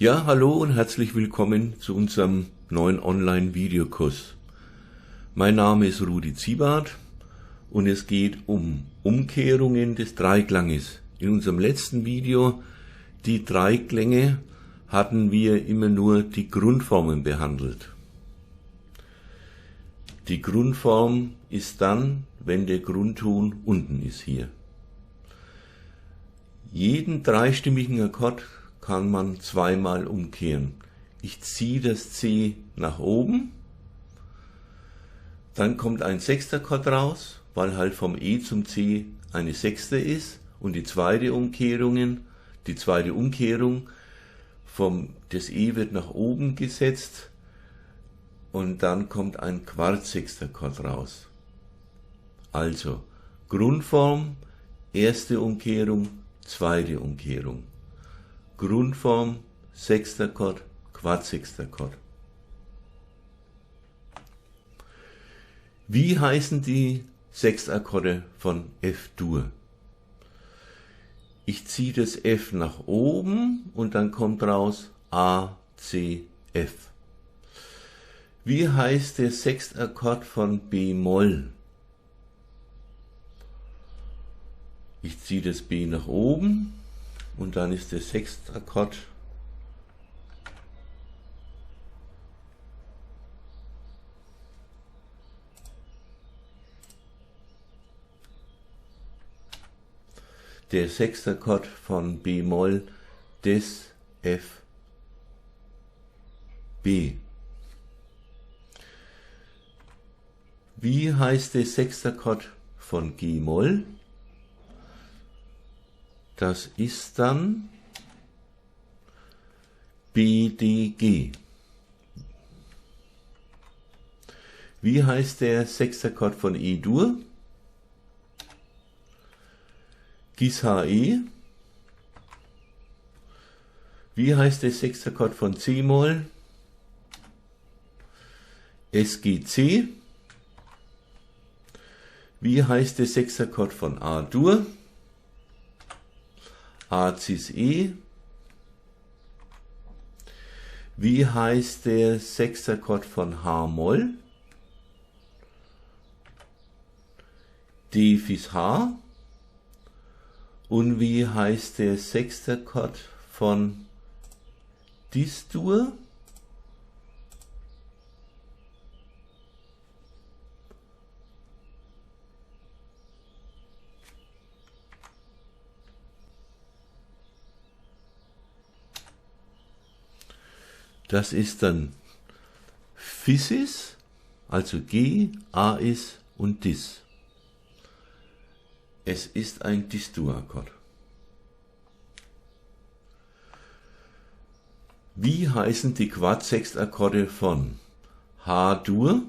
Ja, hallo und herzlich willkommen zu unserem neuen Online-Videokurs. Mein Name ist Rudi Ziebart und es geht um Umkehrungen des Dreiklanges. In unserem letzten Video, die Dreiklänge, hatten wir immer nur die Grundformen behandelt. Die Grundform ist dann, wenn der Grundton unten ist hier. Jeden dreistimmigen Akkord kann man zweimal umkehren. Ich ziehe das C nach oben, dann kommt ein Sechstakkord raus, weil halt vom E zum C eine Sechste ist, und die zweite Umkehrung des E wird nach oben gesetzt und dann kommt ein Quartsextakkord raus. Also Grundform, erste Umkehrung, zweite Umkehrung. Grundform, Sechstakkord, Quartsextakkord. Wie heißen die Sechstakkorde von F-Dur? Ich ziehe das F nach oben und dann kommt raus A, C, F. Wie heißt der Sechstakkord von B-Moll? Ich ziehe das B nach oben und dann ist der Sechstakkord von B-Moll des F B. Wie heißt der Sechstakkord von G-Moll? Das ist dann BDG. Wie heißt der Sechstakkord von E-Dur? Gis-HE. Wie heißt der Sechstakkord von C-Moll? SGC. Wie heißt der Sechstakkord von A-Dur? A-Cis-E. Wie heißt der Sechstakkord von H-Moll? D-Fis-H. Und wie heißt der Sechstakkord von Dis-Dur? Das ist dann Fis-Is, also G, A-Is und Dis. Es ist ein Dis-Dur-Akkord. Wie heißen die Quartsextakkorde von H-Dur?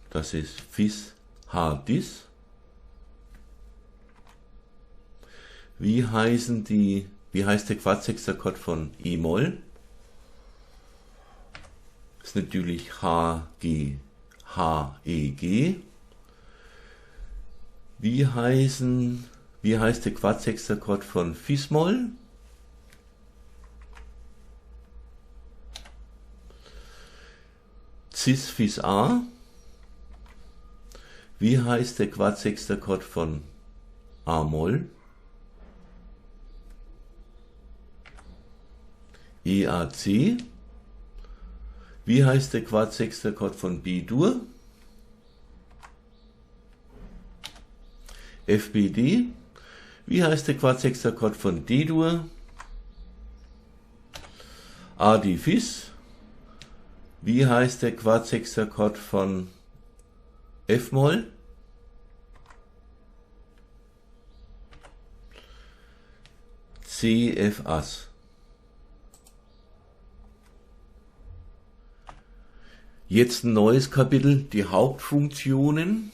Das ist Fis-H-Dis. Wie heißt der Quartsextakkord von E-Moll? Das ist natürlich H-G, H-E-G. Wie heißt der Quartsextakkord von Fis-Moll? Cis-Fis-A. Wie heißt der Quartsextakkord von A-Moll? EAC. Wie heißt der Quartsextakkord von B-Dur? FBD. Wie heißt der Quartsextakkord von D-Dur? AD-Fis. Wie heißt der Quartsextakkord von F-Moll? C-F-As. Jetzt ein neues Kapitel, die Hauptfunktionen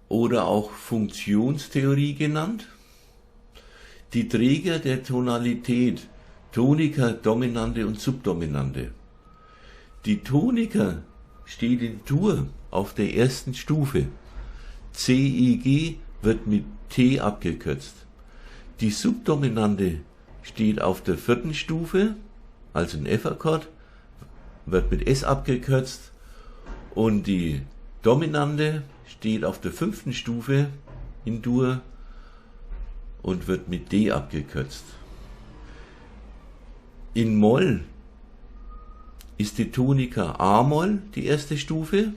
oder auch Funktionstheorie genannt. Die Träger der Tonalität, Toniker, Dominante und Subdominante. Die Toniker steht in Dur auf der ersten Stufe. C, E, G, wird mit T abgekürzt. Die Subdominante steht auf der 4. Stufe, also ein F-Akkord, wird mit S abgekürzt, und die Dominante steht auf der 5. Stufe in Dur und wird mit D abgekürzt. In Moll ist die Tonika A-Moll die erste Stufe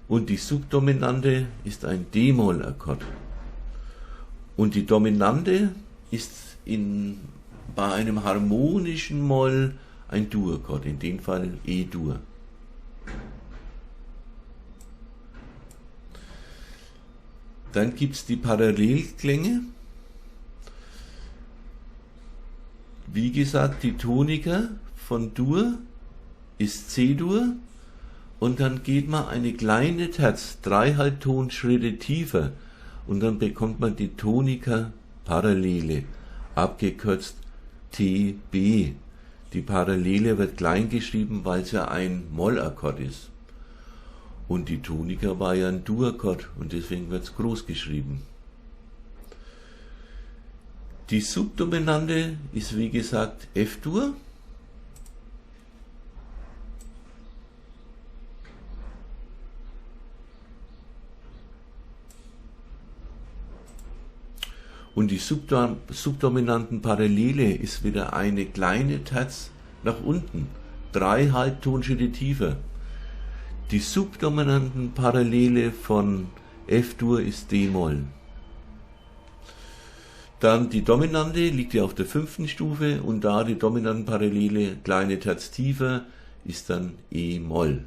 und die Subdominante ist ein D-Moll-Akkord. Und die Dominante ist bei einem harmonischen Moll ein Dur-Akkord, in dem Fall E-Dur. Dann gibt es die Parallelklänge. Wie gesagt, die Tonika von Dur ist C-Dur und dann geht man eine kleine Terz, 3 Halbtonschritte tiefer und dann bekommt man die Tonika Parallele, abgekürzt TB. Die Parallele wird klein geschrieben, weil es ja ein Mollakkord ist. Und die Tonika war ja ein Dur-Akkord und deswegen wird es groß geschrieben. Die Subdominante ist wie gesagt F-Dur. Und die subdominanten Parallele ist wieder eine kleine Terz nach unten, 3 Halbtonschritte tiefer. Die subdominanten Parallele von F-Dur ist D-Moll. Dann die Dominante liegt ja auf der 5. Stufe und da die dominanten Parallele kleine Terz tiefer ist dann E-Moll.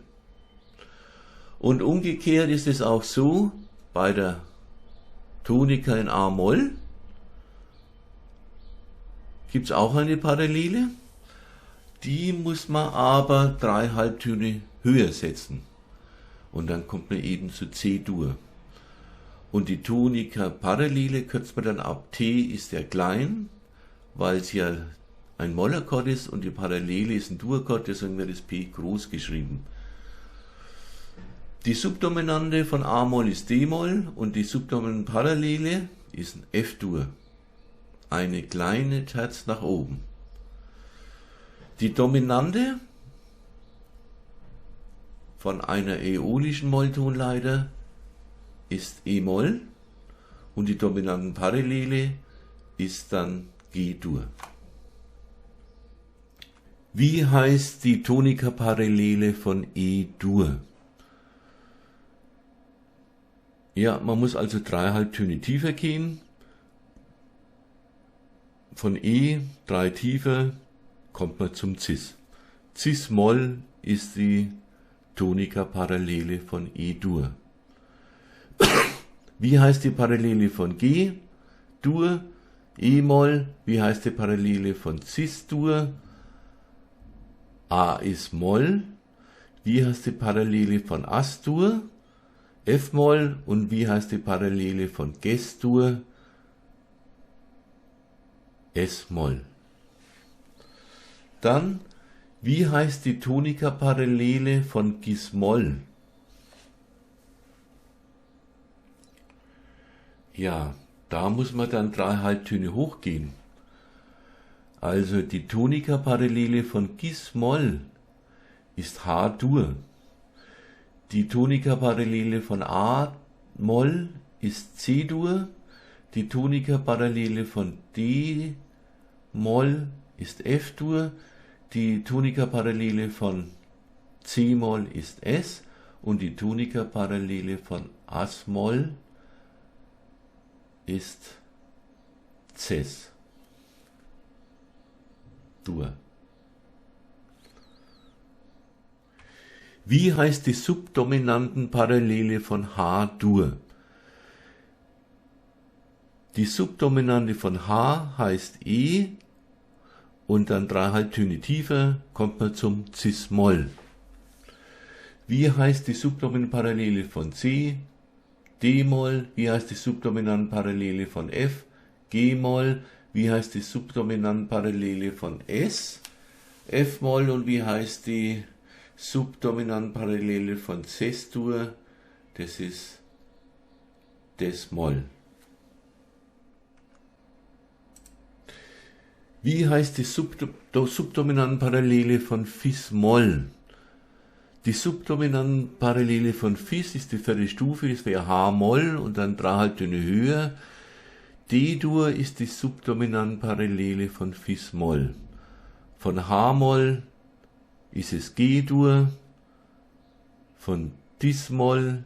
Und umgekehrt ist es auch so bei der Tonika in A-Moll. Gibt es auch eine Parallele, die muss man aber 3 Halbtöne höher setzen und dann kommt man eben zu C-Dur. Und die Tonika Parallele kürzt man dann ab. T ist ja klein, weil es ja ein Mollakkord ist und die Parallele ist ein Dur-Akkord, deswegen wird das P groß geschrieben. Die Subdominante von A-Moll ist D-Moll und die subdominante Parallele ist ein F-Dur. Eine kleine Terz nach oben. Die Dominante von einer äolischen Molltonleiter ist E-Moll und die dominanten Parallele ist dann G-Dur. Wie heißt die Tonika Parallele von E-Dur? Ja, man muss also 3 Halbtöne tiefer gehen. Von E 3 tiefer kommt man zum Cis. Cis-Moll ist die Tonika Parallele von E-Dur. Wie heißt die Parallele von G-Dur? E-Moll. Wie heißt die Parallele von Cis-Dur? A ist Moll. Wie heißt die Parallele von As-Dur? F-Moll. Und wie heißt die Parallele von Ges-Dur? S-Moll. Dann, wie heißt die Tonika Parallele von Gis-Moll? Ja, da muss man dann 3 Halbtöne hochgehen. Also die Tonika Parallele von Gis-Moll ist H-Dur. Die Tonika Parallele von A-Moll ist C-Dur. Die Tonika Parallele von D-Moll ist F-Dur. Die Tonika Parallele von C-Moll ist S. Und die Tonika Parallele von As-Moll ist Ces-Dur. Wie heißt die subdominanten Parallele von H-Dur? Die Subdominante von H heißt E und dann 3 Halbtöne tiefer kommt man zum Cis-Moll. Wie heißt die subdominante Parallele von C? D-Moll. Wie heißt die subdominante Parallele von F? G-Moll. Wie heißt die subdominante Parallele von S? F-Moll. Und wie heißt die subdominante Parallele von Ces-Dur? Das ist Des-Moll. Wie heißt die Subdominantenparallele von Fis-Moll? Die Subdominantenparallele von Fis ist die 4. Stufe, das wäre H-Moll und dann 3 Halbtöne höher. D-Dur ist die Subdominantenparallele von Fis-Moll. Von H-Moll ist es G-Dur, von Dis-Moll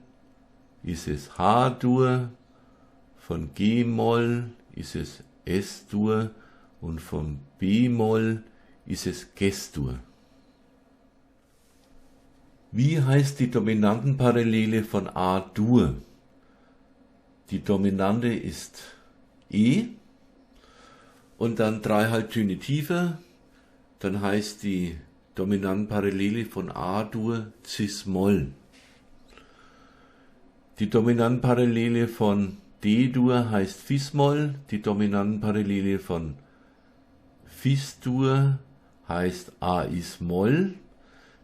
ist es H-Dur, von G-Moll ist es S-Dur und von B-Moll ist es Ges-Dur. Wie heißt die Dominantenparallele von A-Dur? Die Dominante ist E und dann 3 Halbtöne tiefer, dann heißt die Dominantenparallele von A-Dur Cis-Moll. Die Dominantenparallele von D-Dur heißt Fis-Moll, die Dominantenparallele von Fis-Dur heißt A-Is-Moll,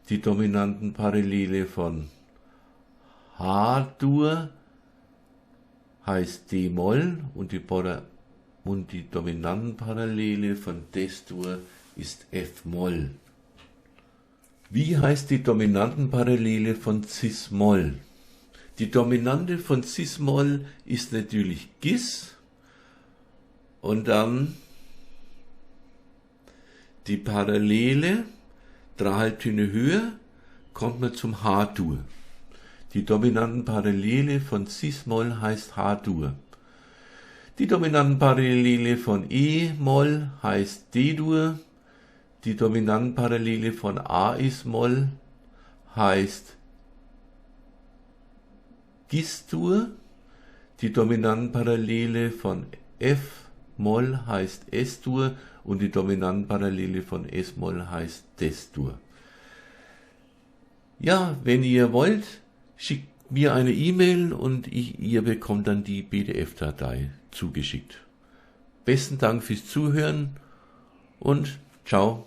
die Dominantenparallele von H-Dur heißt D-Moll und die Dominantenparallele von Des-Dur ist F-Moll. Wie heißt die Dominantenparallele von Cis-Moll? Die Dominante von Cis-Moll ist natürlich Gis und dann die Parallele, 3 Halbtöne höher, kommt man zum H-Dur. Die Dominantenparallele von Cis-Moll heißt H-Dur. Die Dominantenparallele von E-Moll heißt D-Dur. Die Dominantenparallele von A-Is-Moll heißt Gis-Dur. Die Dominantenparallele von F-Moll heißt S-Dur und die Dominantenparallele von S-Moll heißt Des-Dur. Ja, wenn ihr wollt, schickt mir eine E-Mail und ihr bekommt dann die PDF-Datei zugeschickt. Besten Dank fürs Zuhören und ciao.